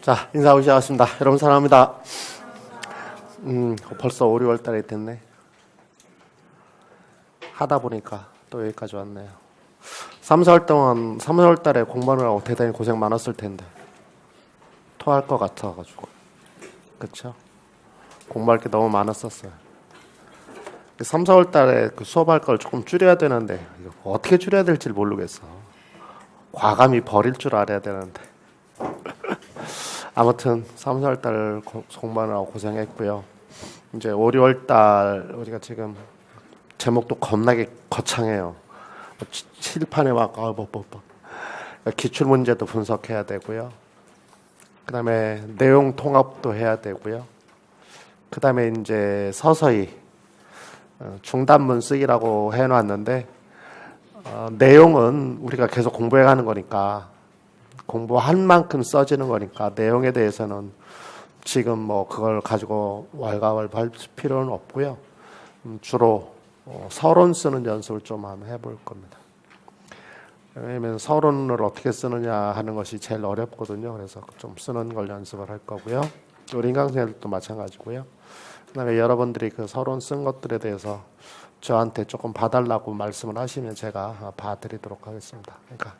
자, 인사하고 시작하겠습니다. 여러분 사랑합니다. 벌써 5, 6월 달이 됐네. 하다 보니까 또 여기까지 왔네요. 3, 4월 동안 3, 4월 달에 공부하느라고 대단히 고생 많았을 텐데 토할 것 같아가지고, 그쵸? 공부할 게 너무 많았었어요. 3, 4월 달에 그 수업할 걸 조금 줄여야 되는데 이거 어떻게 줄여야 될지 모르겠어. 과감히 버릴 줄 알아야 되는데. 아무튼 3, 4월 달 공부하느라고 고생했고요. 이제 5, 6월 달 우리가 지금 제목도 겁나게 거창해요. 칠판에 막 기출 문제도 분석해야 되고요. 그다음에 내용 통합도 해야 되고요. 그다음에 이제 서서히 중단문 쓰기라고 해놨는데 내용은 우리가 계속 공부해가는 거니까, 공부한 만큼 써지는 거니까 내용에 대해서는 지금 뭐 그걸 가지고 왈가왈부할 필요는 없고요. 주로 서론 쓰는 연습을 좀 한번 해볼 겁니다. 왜냐하면 서론을 어떻게 쓰느냐 하는 것이 제일 어렵거든요. 그래서 좀 쓰는 걸 연습을 할 거고요. 우리 인강생들도 마찬가지고요. 그다음에 여러분들이 그 서론 쓴 것들에 대해서 저한테 조금 봐달라고 말씀을 하시면 제가 봐드리도록 하겠습니다. 그러니까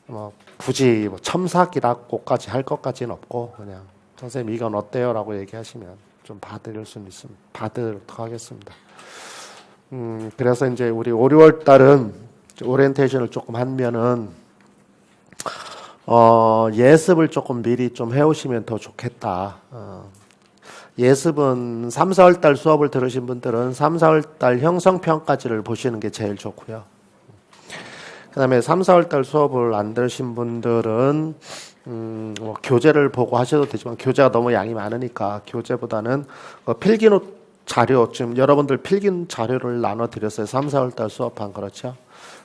뭐 굳이 뭐 첨삭이라고까지 할 것까지는 없고, 그냥 선생님 이건 어때요라고 얘기하시면 좀 봐드릴 수는 있습니다. 봐드리도록 하겠습니다. 그래서 이제 우리 5, 6월 달은 오리엔테이션을 조금 하면은 예습을 조금 미리 좀 해오시면 더 좋겠다. 예습은 3, 4월 달 수업을 들으신 분들은 3, 4월 달 형성평가지를 보시는 게 제일 좋고요. 그 다음에 3, 4월 달 수업을 안 들으신 분들은 뭐 교재를 보고 하셔도 되지만 교재가 너무 양이 많으니까 교재보다는 필기노트 자료, 지금 여러분들 필기 자료를 나눠드렸어요. 3, 4월 달 수업한, 그렇죠?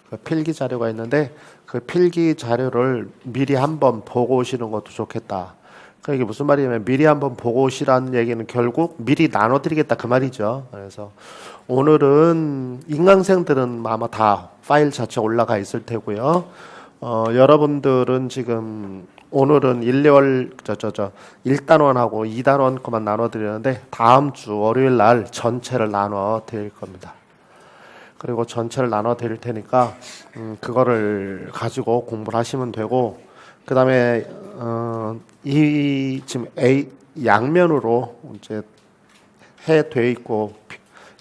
그 필기 자료가 있는데 그 필기 자료를 미리 한번 보고 오시는 것도 좋겠다. 그러니까 이게 무슨 말이냐면 미리 한번 보고 오시라는 얘기는 결국 미리 나눠드리겠다 그 말이죠. 그래서 오늘은 인강생들은 아마 다 파일 자체 올라가 있을 테고요. 여러분들은 지금 오늘은 1, 2월 1단원하고 2단원 것만 나눠드리는데 다음 주 월요일 날 전체를 나눠드릴 겁니다. 그리고 전체를 나눠드릴 테니까 그거를 가지고 공부를 하시면 되고, 그 다음에 이 지금 양면으로 이제 돼 있고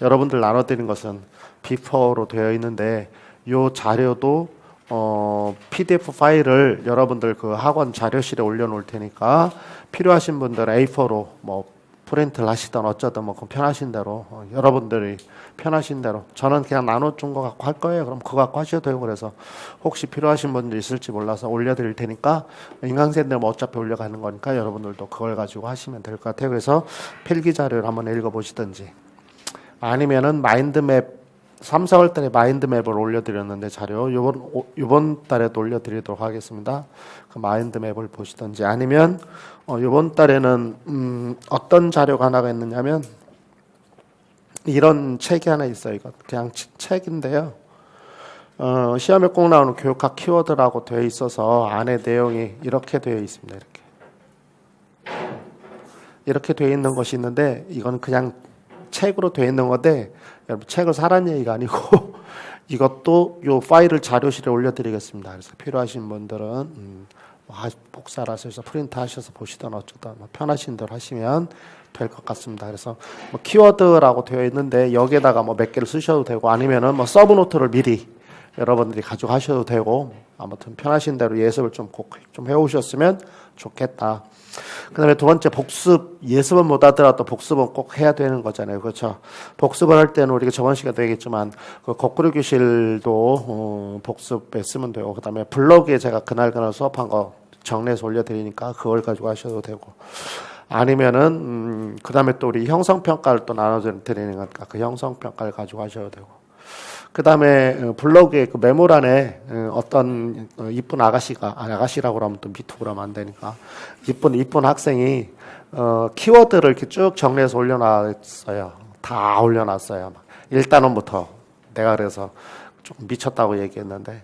여러분들 나눠드린 것은 비포로 되어 있는데, 요 자료도 PDF 파일을 여러분들 그 학원 자료실에 올려놓을 테니까 필요하신 분들은 A4로 뭐 프린트를 하시든 어쩌든 뭐 편하신 대로, 여러분들이 편하신 대로, 저는 그냥 나눠준 거 갖고 할 거예요. 그럼 그거 갖고 하셔도 되고, 그래서 혹시 필요하신 분들 있을지 몰라서 올려드릴 테니까, 인강생들 뭐 어차피 올려가는 거니까 여러분들도 그걸 가지고 하시면 될 것 같아요. 그래서 필기 자료를 한번 읽어보시든지, 아니면은 마인드맵 3, 4월 달에 마인드맵을 올려드렸는데 자료 이번 달에도 올려드리도록 하겠습니다. 그 마인드맵을 보시든지, 아니면 이번 달에는 어떤 자료가 하나가 있느냐면 이런 책이 하나 있어요. 이거 그냥 책인데요. 시험에 꼭 나오는 교육학 키워드라고 되어 있어서 안에 내용이 이렇게 되어 있습니다. 이렇게 되어 있는 것이 있는데, 이건 그냥 책으로 되어 있는 건데, 여러분 책을 사라는 얘기가 아니고 이것도 요 파일을 자료실에 올려드리겠습니다. 그래서 필요하신 분들은 복사를 하셔서 프린트 하셔서 보시든 어쩌든 편하신 대로 하시면 될 것 같습니다. 그래서 뭐 키워드라고 되어 있는데 여기에다가 뭐 몇 개를 쓰셔도 되고, 아니면은 뭐 서브노트를 미리 여러분들이 가지고 하셔도 되고, 아무튼 편하신 대로 예습을 좀 꼭 좀 해오셨으면 좋겠다. 그 다음에 두 번째, 복습. 예습은 못 하더라도 복습은 꼭 해야 되는 거잖아요. 그렇죠? 복습을 할 때는 우리가 저번 시간에 되겠지만 그 거꾸로 교실도 복습에 쓰면 되고, 그 다음에 블로그에 제가 그날 수업한 거 정리해서 올려드리니까 그걸 가지고 하셔도 되고, 아니면은 그 다음에 또 우리 형성평가를 또 나눠드리는 거니까 그 형성평가를 가지고 하셔도 되고, 그 다음에 블로그에 그 메모란에 어떤 이쁜 아가씨라고 그러면 또 미투고 그러면 안 되니까, 이쁜 학생이 키워드를 이렇게 쭉 정리해서 올려놨어요. 다 올려놨어요. 1단원부터. 내가 그래서 좀 미쳤다고 얘기했는데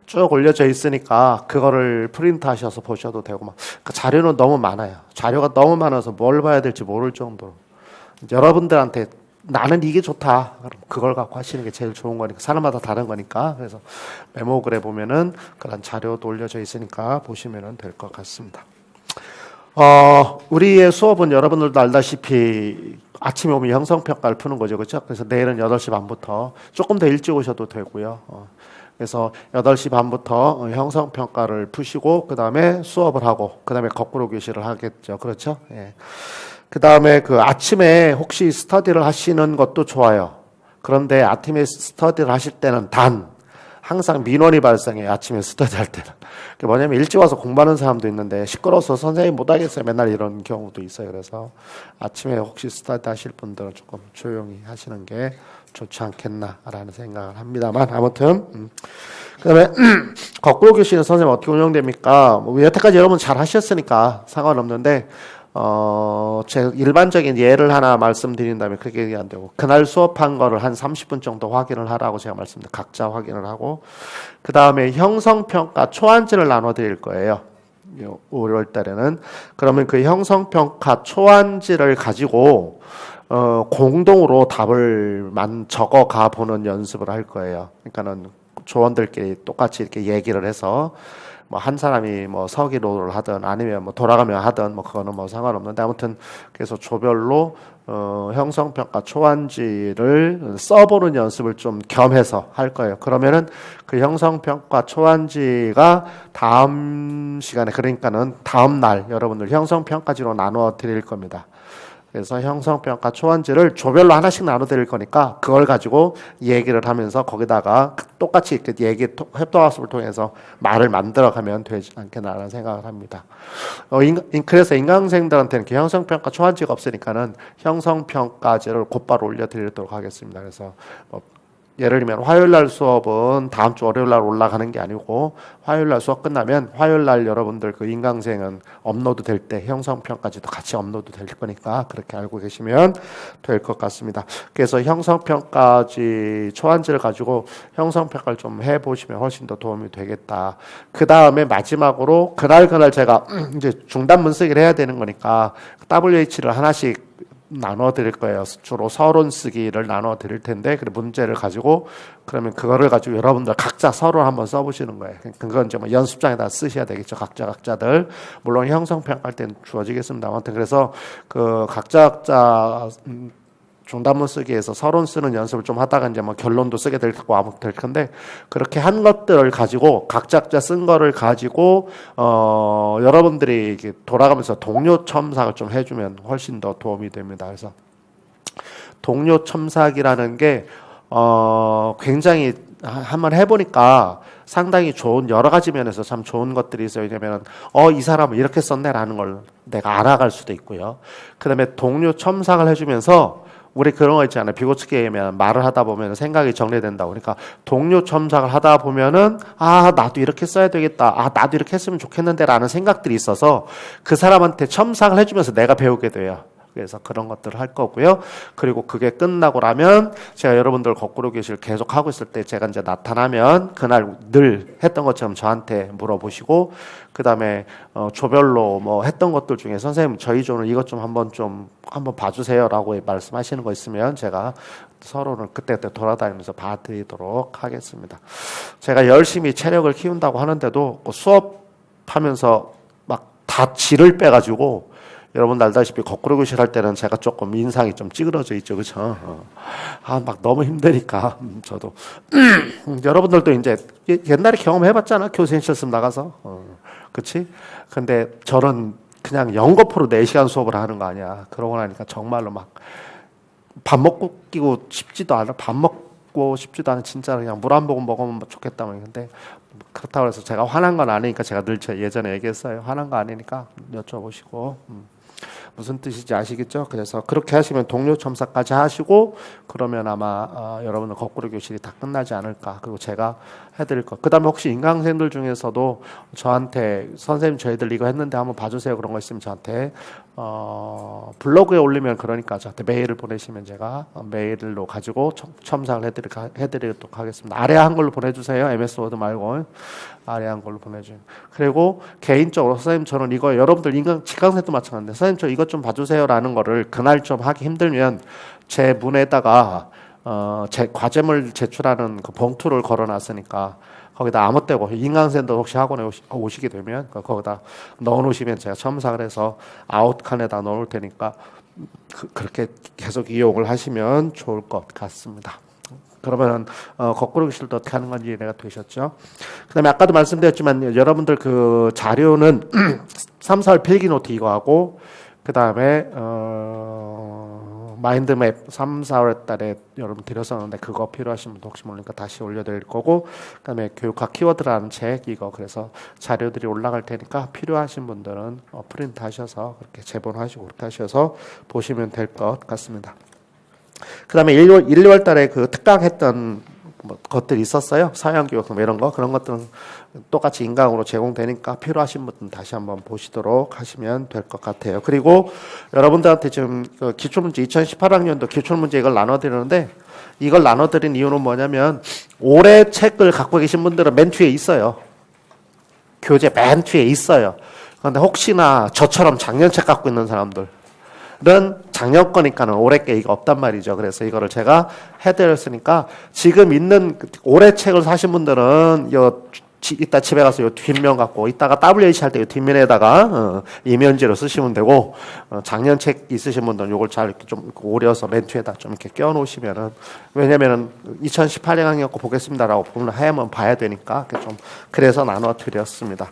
쭉 올려져 있으니까 그거를 프린트 하셔서 보셔도 되고 막 그 자료는 너무 많아요. 자료가 너무 많아서 뭘 봐야 될지 모를 정도로 여러분들한테 나는 이게 좋다. 그럼 그걸 갖고 하시는 게 제일 좋은 거니까 사람마다 다른 거니까 그래서 메모글에 보면은 그런 자료도 올려져 있으니까 보시면 될 것 같습니다. 우리의 수업은 여러분들도 알다시피 아침에 오면 형성평가를 푸는 거죠. 그렇죠? 그래서 내일은 8시 반부터 조금 더 일찍 오셔도 되고요. 그래서 8시 반부터 형성평가를 푸시고 그 다음에 수업을 하고 그 다음에 거꾸로 교실을 하겠죠. 그렇죠? 예. 그 다음에 그 아침에 혹시 스터디를 하시는 것도 좋아요. 그런데 아침에 스터디를 하실 때는 항상 민원이 발생해요. 아침에 스터디 할 때는. 그게 뭐냐면 일찍 와서 공부하는 사람도 있는데 시끄러워서 선생님 못하겠어요. 맨날 이런 경우도 있어요. 그래서 아침에 혹시 스터디 하실 분들은 조금 조용히 하시는 게 좋지 않겠나라는 생각을 합니다만 아무튼 그 다음에 거꾸로 교실은 선생님 어떻게 운영됩니까? 뭐 여태까지 여러분 잘 하셨으니까 상관없는데 제가 일반적인 예를 하나 말씀드린다면 그렇게 얘기 안 되고 그날 수업한 거를 한 30분 정도 확인을 하라고 제가 말씀드립니다. 각자 확인을 하고 그 다음에 형성평가 초안지를 나눠드릴 거예요. 5월 달에는 그러면 그 형성평가 초안지를 가지고 공동으로 답을 적어가 보는 연습을 할 거예요. 그러니까는 조원들끼리 똑같이 이렇게 얘기를 해서 뭐 한 사람이 뭐 서기로를 하든 아니면 뭐 돌아가며 하든 뭐 그거는 뭐 상관없는데 아무튼 그래서 조별로 형성평가 초안지를 써보는 연습을 좀 겸해서 할 거예요. 그러면은 그 형성평가 초안지가 다음 시간에 그러니까는 다음 날 여러분들 형성평가지로 나누어 드릴 겁니다. 그래서 형성평가 초안지를 조별로 하나씩 나눠드릴 거니까 그걸 가지고 얘기를 하면서 거기다가 똑같이 이렇게 협동학습을 통해서 말을 만들어가면 되지 않겠나라는 생각을 합니다. 그래서 인강생들한테는 형성평가 초안지가 없으니까는 형성평가지를 곧바로 올려드리도록 하겠습니다. 그래서 예를 들면 화요일날 수업은 다음 주 월요일날 올라가는 게 아니고 화요일날 수업 끝나면 화요일날 여러분들 그 인강생은 업로드 될 때 형성평가지도 같이 업로드 될 거니까 그렇게 알고 계시면 될 것 같습니다. 그래서 형성평가지 초안지를 가지고 형성평가를 좀 해보시면 훨씬 더 도움이 되겠다. 그 다음에 마지막으로 그날 제가 이제 중단문 쓰기를 해야 되는 거니까 WH를 하나씩 나눠 드릴 거예요. 주로 서론 쓰기를 나눠 드릴 텐데 그 문제를 가지고 그러면 그거를 가지고 여러분들 각자 서론 한번 써보시는 거예요. 그건 이제 뭐 연습장에다 쓰셔야 되겠죠. 각자들 물론 형성평가할 때는 주어지겠습니다. 아무튼 그래서 그 각자 중단문 쓰기에서 서론 쓰는 연습을 좀 하다가 이제 뭐 결론도 쓰게 될 거고 아무 될 건데 그렇게 한 것들을 가지고 각자 쓴 거를 가지고 여러분들이 이렇게 돌아가면서 동료 첨삭을 좀 해주면 훨씬 더 도움이 됩니다. 그래서 동료 첨삭이라는 게 굉장히 한번 해보니까 상당히 좋은 여러 가지 면에서 참 좋은 것들이 있어요. 왜냐면 이 사람은 이렇게 썼네라는 걸 내가 알아갈 수도 있고요. 그 다음에 동료 첨삭을 해주면서 우리 그런 거 있잖아요. 비고치기에면 말을 하다 보면 생각이 정리된다고. 그러니까 동료 첨삭을 하다 보면은 나도 이렇게 써야 되겠다. 나도 이렇게 했으면 좋겠는데 라는 생각들이 있어서 그 사람한테 첨삭을 해주면서 내가 배우게 돼요. 그래서 그런 것들을 할 거고요. 그리고 그게 끝나고 나면 제가 여러분들 거꾸로 교실 계속 하고 있을 때 제가 이제 나타나면 그날 늘 했던 것처럼 저한테 물어보시고 그 다음에 조별로 뭐 했던 것들 중에 선생님 저희 조는 이것 좀 한번 봐주세요라고 말씀하시는 거 있으면 제가 서로는 그때그때 돌아다니면서 봐드리도록 하겠습니다. 제가 열심히 체력을 키운다고 하는데도 수업하면서 막 다 질을 빼가지고 여러분 알다시피 거꾸로 교실 할 때는 제가 조금 인상이 좀 찌그러져 있죠, 그렇죠? 막 너무 힘드니까 저도 여러분들도 이제 옛날에 경험해봤잖아, 교수님 실습 나가서, 그렇지? 근데 저는 그냥 연거푸로 4시간 수업을 하는 거 아니야. 그러고 나니까 정말로 막 밥 먹고 끼고 싶지도 않아. 밥 먹고 싶지도 않아. 진짜 그냥 물 한 모금 먹으면 좋겠다. 근데 그렇다고 해서 제가 화난 건 아니니까 제가 늘 예전에 얘기했어요. 화난 거 아니니까 여쭤보시고. 무슨 뜻인지 아시겠죠? 그래서 그렇게 하시면 동료 첨삭까지 하시고 그러면 아마 여러분들 거꾸로 교실이 다 끝나지 않을까. 그리고 제가 해드릴 것. 그 다음에 혹시 인강생들 중에서도 저한테 선생님 저희들 이거 했는데 한번 봐주세요 그런 거 있으면 저한테 블로그에 올리면 그러니까 저한테 메일을 보내시면 제가 메일로 가지고 첨삭을 해드리도록 하겠습니다. 아래 한글로 보내주세요. MS 워드 말고 아래 한글로 보내주세요. 그리고 개인적으로 선생님 저는 이거 여러분들 직강생도 마찬가지인데 선생님 저 이것 좀 봐주세요라는 거를 그날 좀 하기 힘들면 제 문에다가 제 과제물 제출하는 그 봉투를 걸어놨으니까 거기다 아무 때고 인강생도 혹시 학원에 오시게 되면 거기다 넣어놓으시면 제가 첨삭을 해서 아웃칸에다 넣을 테니까 그렇게 계속 이용을 하시면 좋을 것 같습니다. 그러면은 거꾸로 교실도 어떻게 하는 건지 이해가 되셨죠? 그다음에 아까도 말씀드렸지만 여러분들 그 자료는 3, 4월 필기노트 이거 하고 그다음에 마인드맵 3, 4월 달에 여러분 드렸었는데 그거 필요하신 분도 혹시 모르니까 다시 올려드릴 거고 그다음에 교육학 키워드라는 책 이거 그래서 자료들이 올라갈 테니까 필요하신 분들은 프린트 하셔서 그렇게 재본하시고 그렇게 하셔서 보시면 될 것 같습니다. 그다음에 1, 2월 달에 그 특강했던 것들이 있었어요. 서양교육 이런 거 그런 것들은 똑같이 인강으로 제공되니까 필요하신 분들은 다시 한번 보시도록 하시면 될 것 같아요. 그리고 여러분들한테 지금 기출문제 2018학년도 기출문제 이걸 나눠드리는데 이걸 나눠드린 이유는 뭐냐면 올해 책을 갖고 계신 분들은 맨 뒤에 있어요. 교재 맨 뒤에 있어요. 그런데 혹시나 저처럼 작년 책 갖고 있는 사람들 는 작년 거니까는 올해 게 이거 없단 말이죠. 그래서 이거를 제가 해드렸으니까 지금 있는 올해 책을 사신 분들은 이따 집에 가서 요 뒷면 갖고 이따가 WH 할 때 요 뒷면에다가 이면지로 쓰시면 되고 작년 책 있으신 분들은 요걸 잘 이렇게 좀 오려서 맨 뒤에다 좀 이렇게 껴 놓으시면은 왜냐면은 2018학년 거 보겠습니다라고 보면 하야만 봐야 되니까 좀 그래서 나눠 드렸습니다.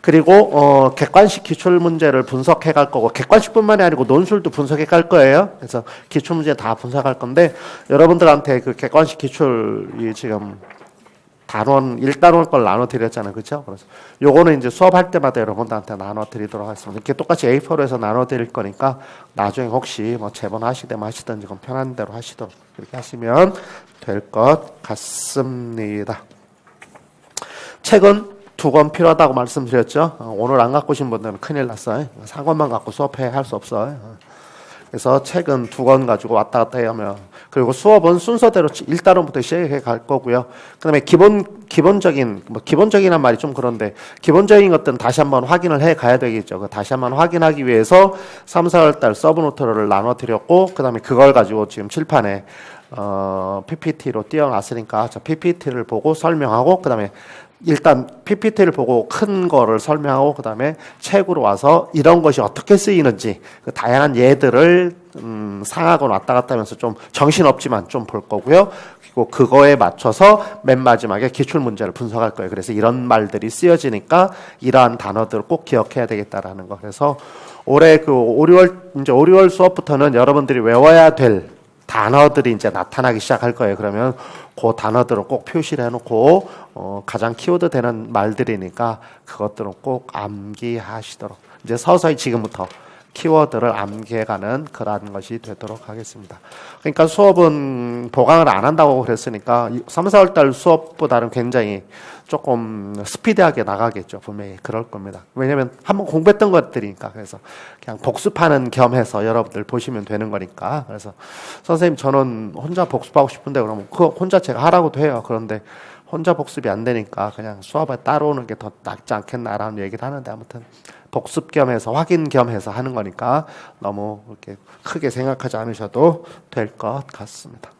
그리고 객관식 기출 문제를 분석해 갈 거고 객관식뿐만이 아니고 논술도 분석해 갈 거예요. 그래서 기출 문제 다 분석할 건데 여러분들한테 그 객관식 기출이 지금 단원 1단원 걸 나눠드렸잖아요. 그렇죠? 그래서 요거는 이제 수업할 때마다 여러분들한테 나눠드리도록 하겠습니다. 이렇게 똑같이 A4에서 나눠드릴 거니까 나중에 혹시 뭐 재본하시든 하시든지 그건 편한 대로 하시도록 그렇게 하시면 될 것 같습니다. 책은 2권 필요하다고 말씀드렸죠. 오늘 안 갖고 오신 분들은 큰일 났어요. 3권만 갖고 수업해 할 수 없어요. 그래서 책은 2권 가지고 왔다 갔다 해야 하면 그리고 수업은 순서대로 1단원부터 시작해 갈 거고요. 그다음에 기본적이란 말이 좀 그런데 기본적인 것들은 다시 한번 확인을 해 가야 되겠죠. 다시 한번 확인하기 위해서 3, 4월 달 서브노트를 나눠 드렸고 그다음에 그걸 가지고 지금 칠판에 PPT로 띄워놨으니까 저 PPT를 보고 설명하고 그다음에 일단 PPT를 보고 큰 거를 설명하고 그다음에 책으로 와서 이런 것이 어떻게 쓰이는지 그 다양한 예들을 상하고 왔다 갔다 하면서 좀 정신없지만 좀 볼 거고요. 그리고 그거에 맞춰서 맨 마지막에 기출 문제를 분석할 거예요. 그래서 이런 말들이 쓰여지니까 이러한 단어들을 꼭 기억해야 되겠다라는 거. 그래서 올해 그 5, 6월 수업부터는 여러분들이 외워야 될 단어들이 이제 나타나기 시작할 거예요. 그러면 그 단어들은 꼭 표시를 해놓고 가장 키워드 되는 말들이니까 그것들은 꼭 암기하시도록 이제 서서히 지금부터 키워드를 암기해가는 그러한 것이 되도록 하겠습니다. 그러니까 수업은 보강을 안 한다고 그랬으니까 3, 4월 달 수업보다는 굉장히 조금 스피디하게 나가겠죠. 분명히 그럴 겁니다. 왜냐하면 한번 공부했던 것들이니까. 그래서 그냥 복습하는 겸해서 여러분들 보시면 되는 거니까. 그래서 선생님 저는 혼자 복습하고 싶은데 그러면 그거 혼자 제가 하라고도 해요. 그런데 혼자 복습이 안 되니까 그냥 수업에 따라오는 게 더 낫지 않겠나라는 얘기를 하는데 아무튼 복습 겸해서 확인 겸해서 하는 거니까 너무 그렇게 크게 생각하지 않으셔도 될 것 같습니다.